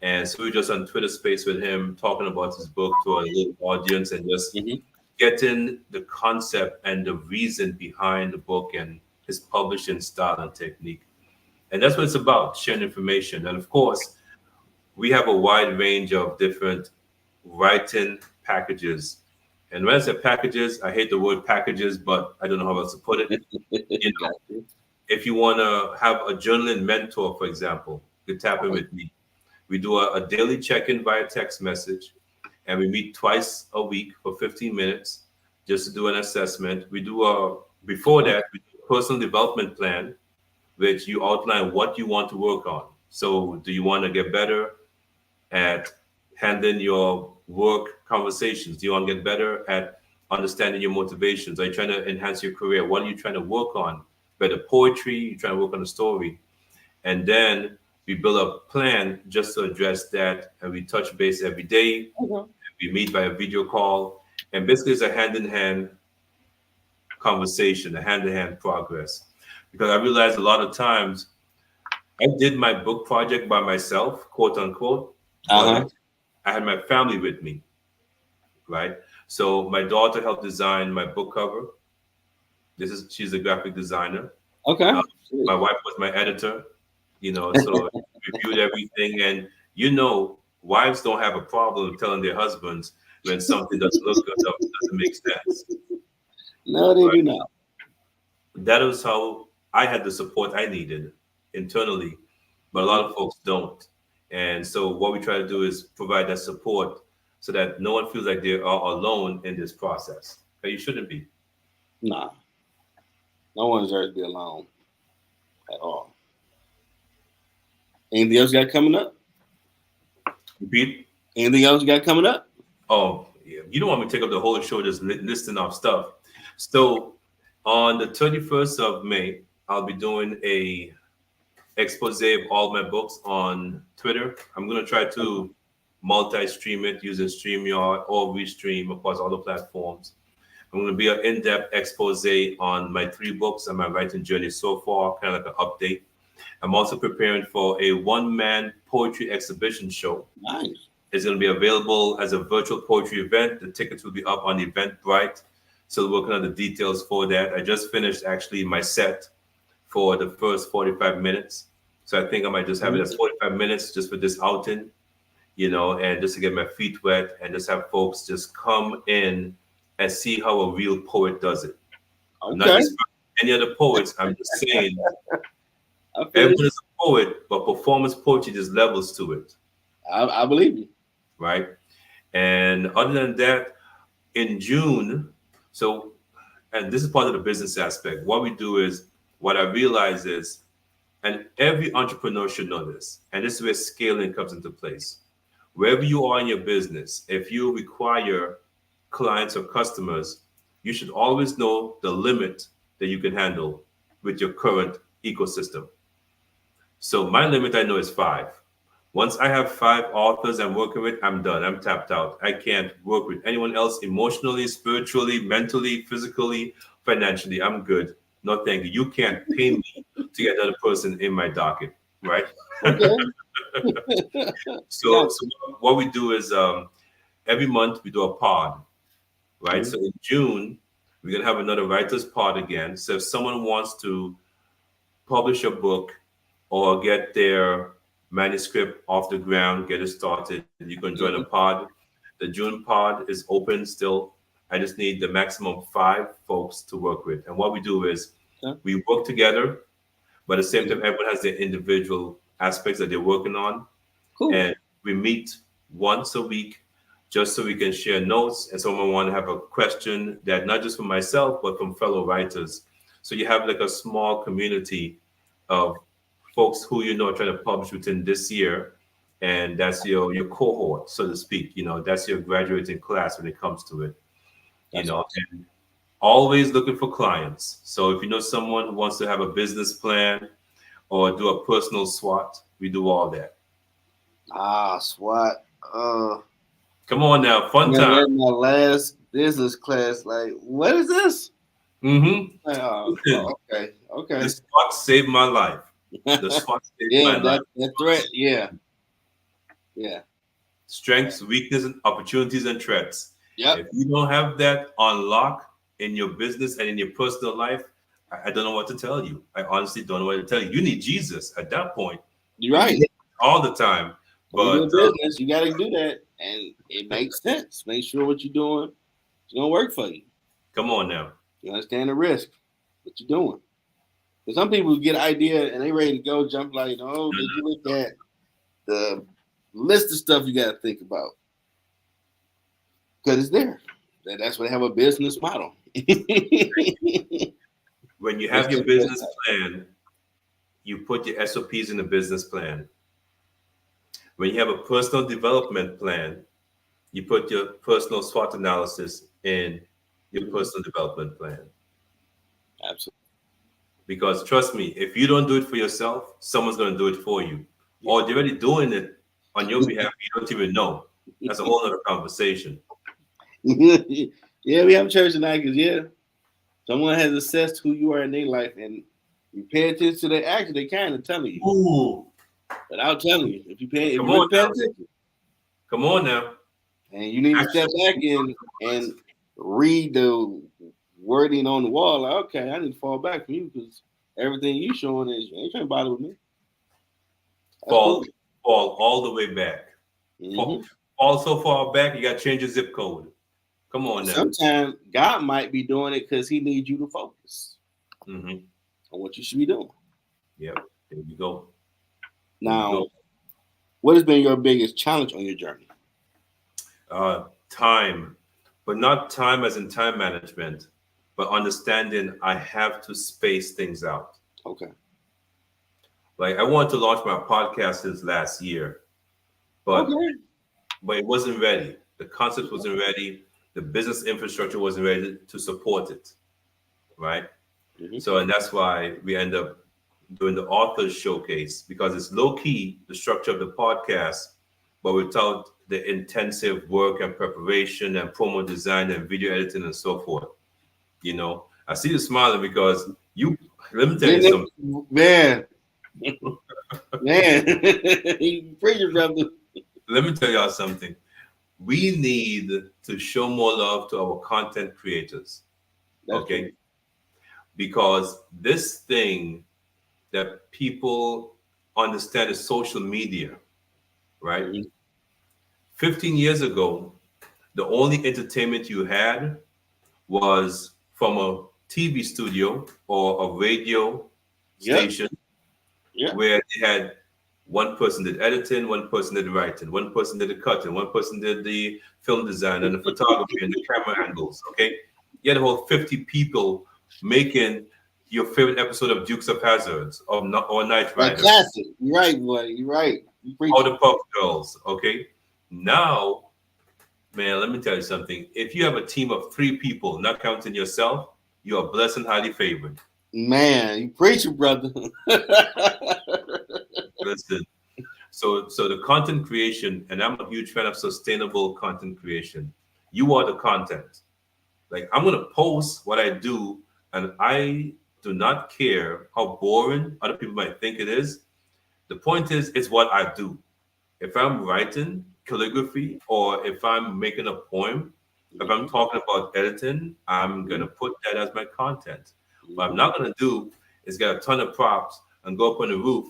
And so we were just on Twitter space with him, talking about his book to a little audience and just getting the concept and the reason behind the book and his publishing style and technique. And that's what it's about, sharing information. And of course, we have a wide range of different writing packages. And when I say packages, I hate the word packages, but I don't know how else to put it. You know, If you want to have a journaling mentor, for example, you tap in with me. We do a daily check-in via text message, and we meet twice a week for 15 minutes just to do an assessment. We do before that, we do a personal development plan, which you outline what you want to work on. So do you want to get better at handling your work conversations? Do you want to get better at understanding your motivations? Are you trying to enhance your career? What are you trying to work on? Better poetry, you're trying to work on a story. And then we build a plan just to address that. And we touch base every day. We meet by a video call. And basically it's a hand-in-hand conversation, a hand-in-hand progress. Because I realized a lot of times I did my book project by myself, quote unquote, but I had my family with me, right? So my daughter helped design my book cover. She's a graphic designer. Okay. My wife was my editor, so reviewed everything. And wives don't have a problem telling their husbands when something doesn't look good or doesn't make sense. No, they do not. That was how I had the support I needed internally, but a lot of folks don't. And so what we try to do is provide that support so that no one feels like they are alone in this process. But you shouldn't be. Nah. No one deserves to be alone at all. Anything else you got coming up? Repeat? Anything else you got coming up? Oh, yeah. You don't want me to take up the whole show just listing off stuff. So on the 31st of May, I'll be doing a expose of all my books on Twitter. I'm going to try to multi-stream it using StreamYard or Restream across all the platforms. I'm going to be an in-depth expose on my 3 books and my writing journey so far, kind of like an update. I'm also preparing for a one-man poetry exhibition show. Nice. It's going to be available as a virtual poetry event. The tickets will be up on Eventbrite. So working on the details for that. I just finished actually my set for the first 45 minutes. So I think I might just have it as 45 minutes just for this outing, and just to get my feet wet and just have folks just come in and see how a real poet does it. Okay. Not just any other poets. I'm just saying everyone is a poet, but performance poetry just levels to it. I believe you. Right. And other than that, in June, and this is part of the business aspect, what we do is, what I realize is, and every entrepreneur should know this, and this is where scaling comes into place. Wherever you are in your business, if you require clients or customers, you should always know the limit that you can handle with your current ecosystem. So my limit I know is 5. Once I have 5 authors I'm working with, I'm done. I'm tapped out. I can't work with anyone else emotionally, spiritually, mentally, physically, financially. I'm good. No, thank you. You can't pay me to get another person in my docket, right? Okay. So what we do is every month we do a pod, right? Mm-hmm. So in June, we're going to have another writer's pod again. So if someone wants to publish a book or get their manuscript off the ground, get it started, you can join a pod. The June pod is open still. I just need the maximum 5 folks to work with. And what we do is we work together, but at the same time, everyone has their individual aspects that they're working on. Cool. And we meet once a week just so we can share notes, and someone want to have a question that not just from myself, but from fellow writers. So you have like a small community of folks who are trying to publish within this year, and that's your cohort, so to speak. That's your graduating class when it comes to it. Awesome. And always looking for clients. So if you know someone who wants to have a business plan or do a personal SWOT, we do all that. SWOT. Come on now, fun time. In my last business class, like, what is this? Mm-hmm. Okay. The SWOT saved my life. The SWOT saved my life. That threat, yeah. Strengths, weaknesses, opportunities, and threats. Yep. If you don't have that on lock in your business and in your personal life, I don't know what to tell you. I honestly don't know what to tell you. You need Jesus at that point. You're right. All the time. But business, you got to do that, and it makes sense. Make sure what you're doing is going to work for you. Come on now. You understand the risk, what you're doing. Because some people get an idea and they ready to go, jump like, oh, did you look at the list of stuff you got to think about? Because it's there. That's why they have a business model. When you have your business plan, you put your SOPs in the business plan. When you have a personal development plan, you put your personal SWOT analysis in your personal development plan. Absolutely. Because trust me, if you don't do it for yourself, someone's going to do it for you. Or they're already doing it on your behalf. You don't even know. That's a whole other conversation. Yeah, we have church tonight because, someone has assessed who you are in their life, and you pay attention to their action, they kind of telling you. Ooh. Without telling you. If you pay attention. Come on now. And you need to step back and read the wording on the wall. Like, okay, I need to fall back from you because everything you showing is you ain't trying to bother with me. Fall all the way back. Fall so far back, you got to change your zip code. Come on now. Sometimes God might be doing it because he needs you to focus on what you should be doing. Yep, there you go. Now, what has been your biggest challenge on your journey? Time, but not time as in time management, but understanding I have to space things out. Okay. Like I wanted to launch my podcast since last year, but it wasn't ready. The concept wasn't ready. The business infrastructure wasn't ready to support it, right? So, and that's why we end up doing the authors showcase, because it's low key, the structure of the podcast, but without the intensive work and preparation and promo design and video editing and so forth. You know, I see you smiling because let me tell you something. Man, you preaching, brother. Let me tell y'all something. We need to show more love to our content creators. Okay? Because this thing that people understand is social media, right? 15 years ago, the only entertainment you had was from a TV studio or a radio station where they had one person did editing, one person did writing, one person did the cutting, one person did the film design and the photography and the camera angles, okay? You had a whole 50 people making your favorite episode of Dukes of Hazzards or Knight Rider. Classic. You're right, boy. You're right. All the Puff Girls, okay? Now, man, let me tell you something. If you have a team of 3 people, not counting yourself, you are blessed and highly favored. Man, you preaching, brother. Listen. So the content creation, and I'm a huge fan of sustainable content creation. You are the content. Like I'm gonna post what I do, and I do not care how boring other people might think it is. The point is, it's what I do. If I'm writing calligraphy or if I'm making a poem, if I'm talking about editing, I'm gonna put that as my content. What I'm not gonna do is get a ton of props and go up on the roof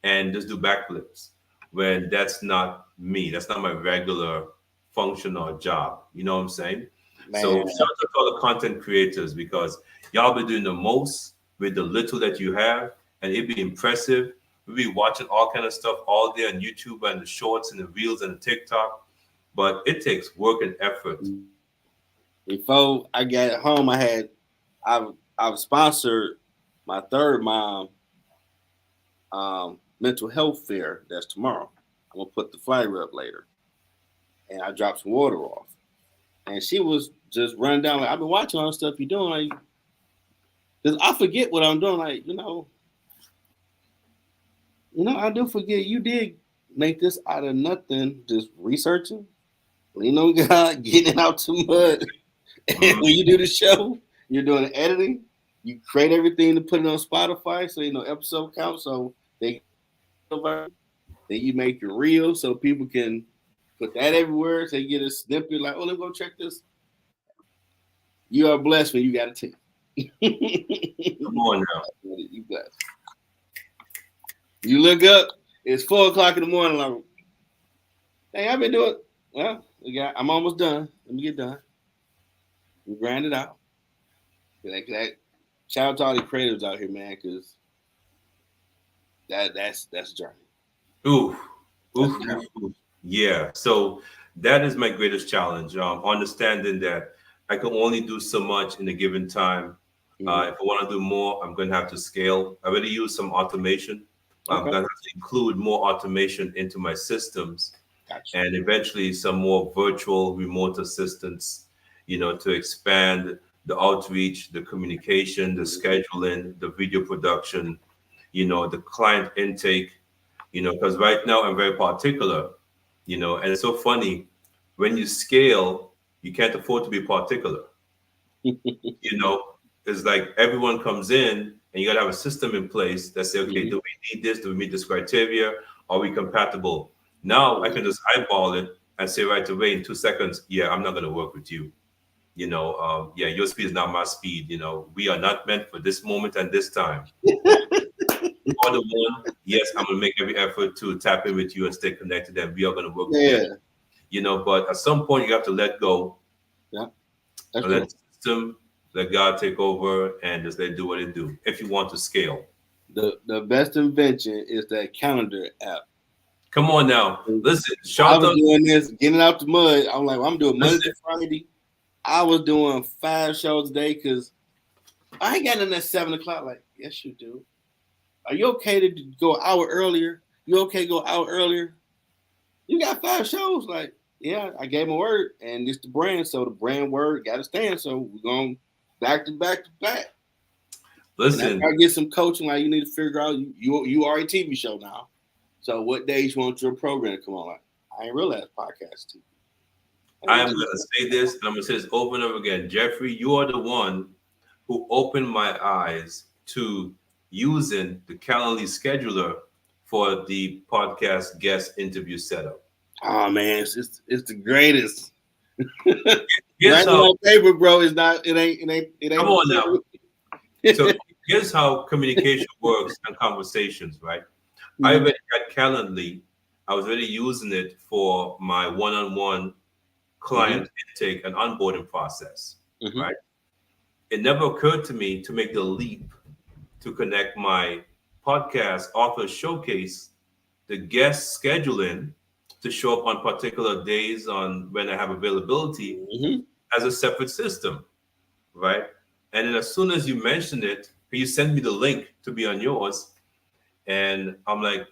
and just do backflips when that's not me. That's not my regular function or job. You know what I'm saying? Man. So shout out to all the content creators because y'all be doing the most with the little that you have, and it'd be impressive. We'll be watching all kind of stuff all day on YouTube and the shorts and the reels and the TikTok, but it takes work and effort. Before I got home, I've sponsored my third mom mental health fair that's tomorrow. I'm gonna put the flyer up later, and I dropped some water off, and she was just running down like, I've been watching all the stuff you're doing, like, because I forget what I'm doing, like, you know, I do forget you did make this out of nothing, just researching, lean on God, getting it out to mud. And when you do the show, you're doing the editing, you create everything to put it on Spotify, so you know episode count, so then you make your reel so people can put that everywhere, so you get a snippet like, oh, let's go check this. You are blessed when you got a team. Come on now. You blessed. You look up, it's 4:00 in the morning. Like, hey, I've been doing. Well, I'm almost done. Let me get done. We grind it out. Like that shout out to all the creatives out here, man, because that's a journey. Ooh. Yeah. So that is my greatest challenge. Understanding that I can only do so much in a given time. If I want to do more, I'm going to have to scale. I already use some automation. I'm going to have to include more automation into my systems, and eventually some more virtual remote assistants, to expand the outreach, the communication, the scheduling, the video production, the client intake, because right now I'm very particular, and it's so funny when you scale, you can't afford to be particular. It's like everyone comes in and you got to have a system in place that say, okay, do we need this? Do we meet this criteria? Are we compatible? Now I can just eyeball it and say right away in 2 seconds, yeah, I'm not going to work with you. Yeah, your speed is not my speed. We are not meant for this moment and this time. You are the one. Yes, I'm going to make every effort to tap in with you and stay connected, and we are going to work together. But at some point you have to let go. Yeah. And let the system, let God take over, and just let it do what it do. If you want to scale, the best invention is that calendar app. Come on now, listen. I was doing this, getting out the mud. I'm like, I'm doing Monday to Friday. I was doing 5 shows a day because I ain't got in at 7 o'clock. Like, yes, you do. Are you okay to go an hour earlier? You okay to go an hour earlier? You got 5 shows. Like, yeah, I gave my word, and it's the brand, so the brand word got to stand. So we're going back to back to back. Listen, I get some coaching. Like, you need to figure out you are a TV show now. So what days you want your program to come on? Like, I ain't realized podcast TV. I'm going to say this, and I'm going to say this over and over again. Jeffrey, you are the one who opened my eyes to using the Calendly scheduler for the podcast guest interview setup. Oh man, it's the greatest. Here's how on paper, bro. It's not. It ain't. Come on now. So here's how communication works and conversations, right? I already had Calendly. I was already using it for my one-on-one client intake and onboarding process, right? It never occurred to me to make the leap to connect my podcast author showcase, the guest scheduling to show up on particular days on when I have availability as a separate system, right? And then as soon as you mentioned it, you sent me the link to be on yours, and I'm like,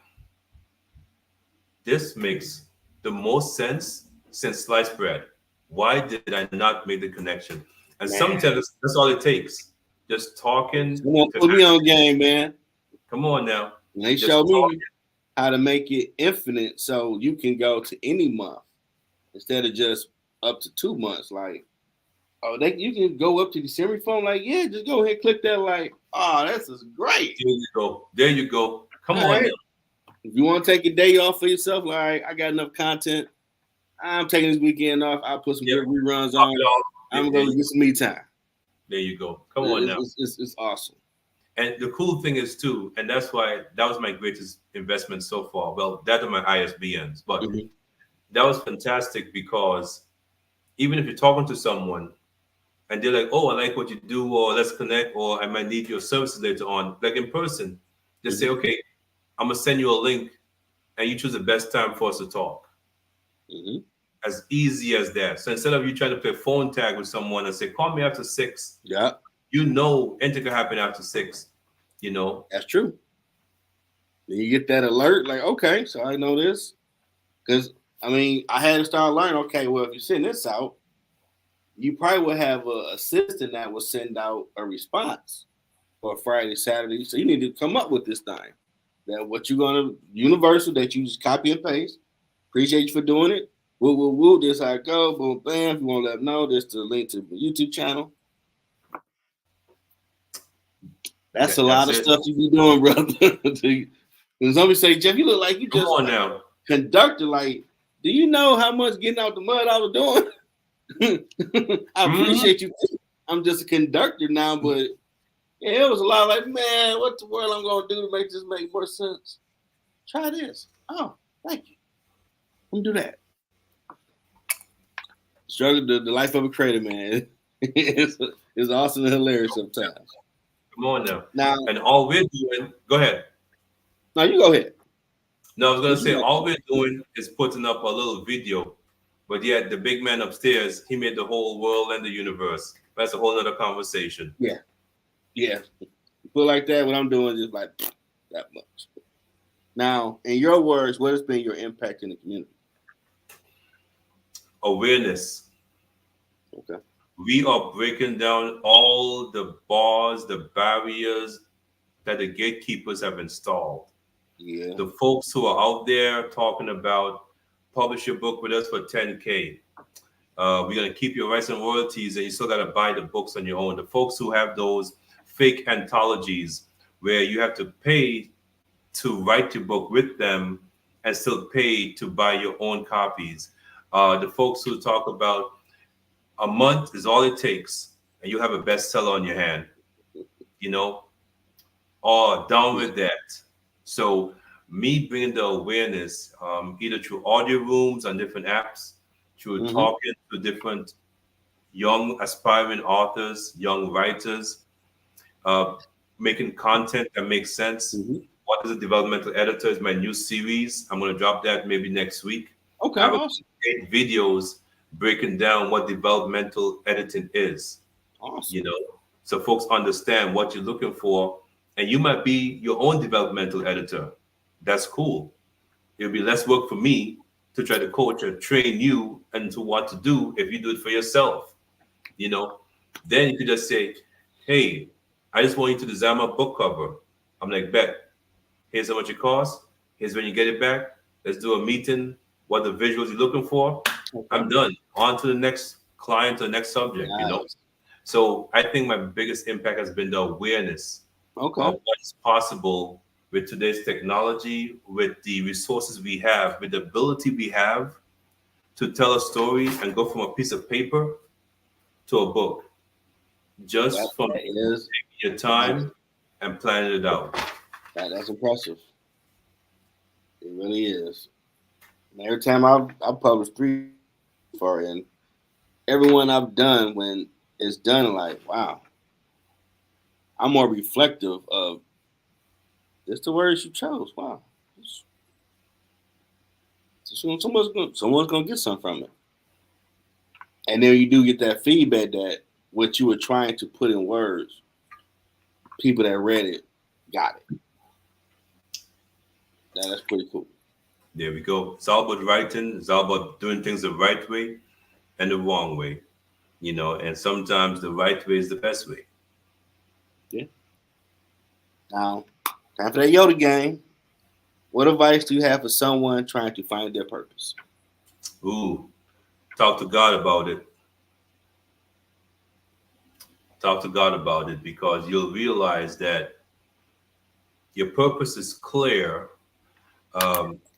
this makes the most sense since sliced bread. Why did I not make the connection? And sometimes that's all it takes. Just talking. Come on, put me on game, man. Come on now. And they show me how to make it infinite so you can go to any month instead of just up to 2 months. Like, oh, you can go up to December phone. Like, yeah, just go ahead, click that. Like, oh, this is great. There you go. There you go. Come on now. If you want to take a day off for yourself, like, I got enough content. I'm taking this weekend off. I'll put some good reruns on. I'm going to get some me time. There you go. Come on now. It's awesome. And the cool thing is, too, and that's why that was my greatest investment so far. Well, that are my ISBNs. But that was fantastic because even if you're talking to someone and they're like, oh, I like what you do, or let's connect, or I might need your services later on, like in person, just say, okay, I'm going to send you a link and you choose the best time for us to talk. As easy as that. So instead of you trying to play phone tag with someone and say, call me after 6. Yeah. Anything can happen after 6. That's true. Then you get that alert, like, okay, so I know this. Because, I mean, I had to start learning, okay, well, if you send this out, you probably would have an assistant that will send out a response for Friday, Saturday. So you need to come up with this thing. That what you're going to, universal, that you just copy and paste. Appreciate you for doing it. Woo, this how it go. Boom, bam. If you want to let them know, this is the link to the YouTube channel. That's a lot of stuff you be doing, brother. When somebody say, Jeff, you look like you just now. Conductor. Like, do you know how much getting out the mud I was doing? I appreciate you. I'm just a conductor now, but yeah, it was a lot like, man, what the world I'm going to do to make this make more sense? Try this. Oh, thank you. I'm going to do that. Struggle, the life of a creator, man. It's awesome and hilarious sometimes. Come on now. Now, And all we're doing, go ahead. now you go ahead. No, I was gonna What you say got? all we're doing is putting up a little video, but yet the big man upstairs, he made the whole world and the universe. That's a whole other conversation. Yeah, yeah. Put it like that. What I'm doing is like that much. Now, in your words, what has been your impact in the community? Awareness. Okay. We are breaking down all the bars, the barriers that the gatekeepers have installed. Yeah. The folks who are out there talking about publish your book with us for 10K. We're gonna keep your rights and royalties, and you still gotta buy the books on your own. The folks who have those fake anthologies where you have to pay to write your book with them and still pay to buy your own copies. The folks who talk about a month is all it takes, and you have a bestseller on your hand, you know, or down with that. So me bringing the awareness, either through audio rooms on different apps, through talking to different young aspiring authors, young writers, uh, making content that makes sense. What is a developmental editor is my new series. I'm going to drop that maybe next week. Okay. I have Awesome. 8 videos breaking down what developmental editing is. Awesome. You know, so folks understand what you're looking for, and you might be your own developmental editor. That's cool. It'll be less work for me to try to coach or train you into what to do if you do it for yourself. You know, then you could just say, "Hey, I just want you to design my book cover." I'm like, "Bet. Here's how much it costs. Here's when you get it back. Let's do a meeting. What the visuals you're looking for." Okay. I'm done. On to the next client or next subject. Nice. You know. So I think my biggest impact has been the awareness of what is possible with today's technology, with the resources we have, with the ability we have to tell a story and go from a piece of paper to a book, just from taking your time and planning it out. That's impressive. It really is. And every time I've published 3 for, and everyone I've done, when it's done, like, wow, I'm more reflective of just the words you chose. Wow, someone's gonna get something from it. And then you do get that feedback that what you were trying to put in words, people that read it got it. That's pretty cool. There we go. It's all about writing. It's all about doing things the right way and the wrong way, you know. And sometimes the right way is the best way. Yeah. Now, time for that Yoda game. What advice do you have for someone trying to find their purpose? Ooh, talk to God about it. Talk to God about it, because you'll realize that your purpose is clear.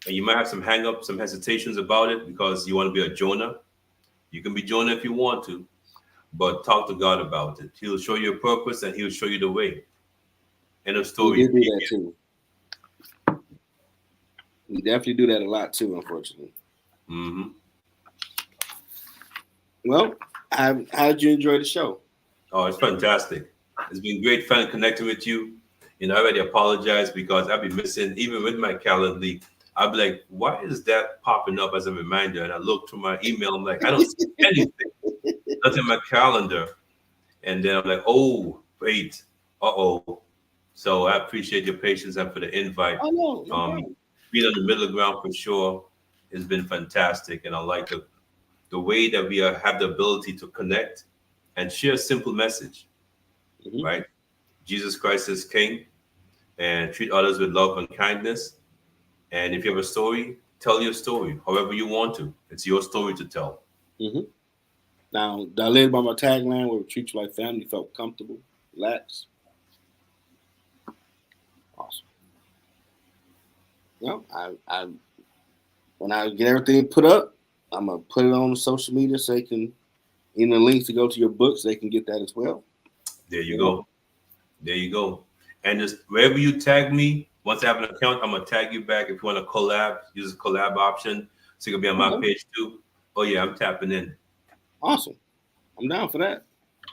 And you might have some hang-ups, some hesitations about it because you want to be a Jonah. You can be Jonah if you want to, but talk to God about it. He'll show you a purpose and he'll show you the way. End of story. We do that too. We definitely do that a lot too, unfortunately. Mm-hmm. Well, how did you enjoy the show? Oh, it's fantastic. It's been great fun connecting with you. You know, I already apologize because I've been missing, even with my calendar. I'll be like, why is that popping up as a reminder? And I look through my email. I'm like, I don't see anything. Nothing in my calendar. And then I'm like, oh, wait. Uh-oh. So I appreciate your patience and for the invite. Oh, no problem. Being on the middle ground for sure has been fantastic. And I like the way that we have the ability to connect and share a simple message, right? Jesus Christ is King, and treat others with love and kindness. And if you have a story, tell your story however you want to. It's your story to tell. Now, I live by my tagline where we treat you like family, felt comfortable, relaxed. Awesome. Well, I when I get everything put up, I'm gonna put it on social media so they can, in the links to go to your books, they can get that as well. There you go. There you go. And just wherever you tag me, once I have an account, I'm gonna tag you back. If you want to collab, use the collab option, so you can be on my page too. Oh yeah, I'm tapping in. Awesome. I'm down for that.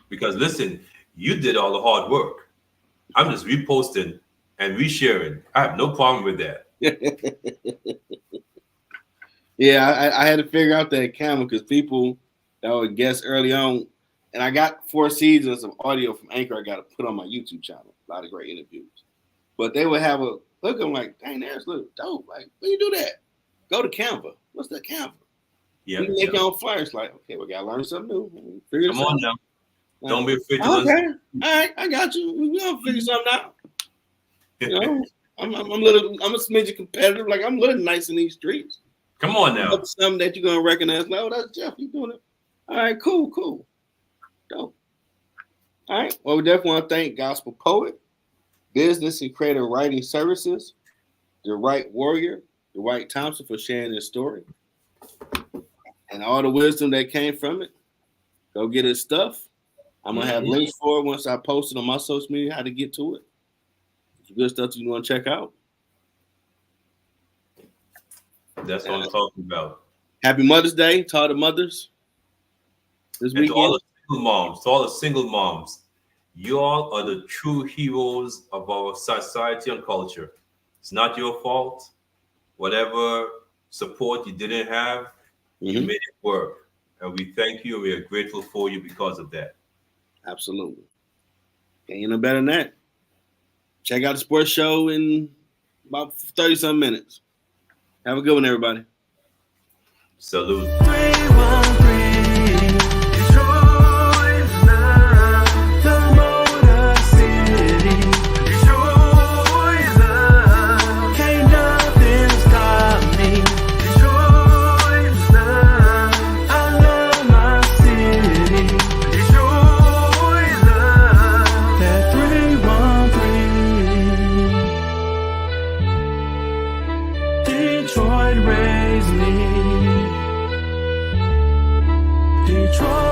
Because listen, you did all the hard work. I'm just reposting and resharing. I have no problem with that. Yeah, I had to figure out that camera because people that would guess early on, and I got 4 seasons of audio from Anchor I got to put on my YouTube channel. A lot of great interviews. But they would have a look, I'm like, dang, that's look dope. Like, when you do that, go to Canva. What's that Canva? Yeah. You can make your own flyers. Like, okay, we got to learn something new. Figure Come on out. now. Like, don't be afraid to okay. learn. All right, I got you. We're going to figure something out. You know, I'm a smidget competitive. Like, I'm a little nice in these streets. Come on now. Something that you're gonna recognize. Like, oh, that's Jeff. You doing it? All right, cool. Dope. All right. Well, we definitely want to thank Gospel Poet, Business and Creative Writing Services, the Right Warrior, Dwight Thompson for sharing his story, and all the wisdom that came from it. Go get his stuff. I'm gonna have links for it once I post it on my social media. How to get to it? It's good stuff you want to check out. That's what I'm talking about. Happy Mother's Day to all the mothers this weekend. To all the single moms, you all are the true heroes of our society and culture. It's not your fault. Whatever support you didn't have, you made it work. And we thank you and we are grateful for you because of that. Absolutely. Ain't no better than that. Check out the sports show in about 30-some minutes. Have a good one, everybody. Salute. 313 Detroit's love, the Motor City. Detroit's love, can't nothing stop me. Detroit's love, I love my city. Detroit's love, that 313. Detroit raised me. Detroit.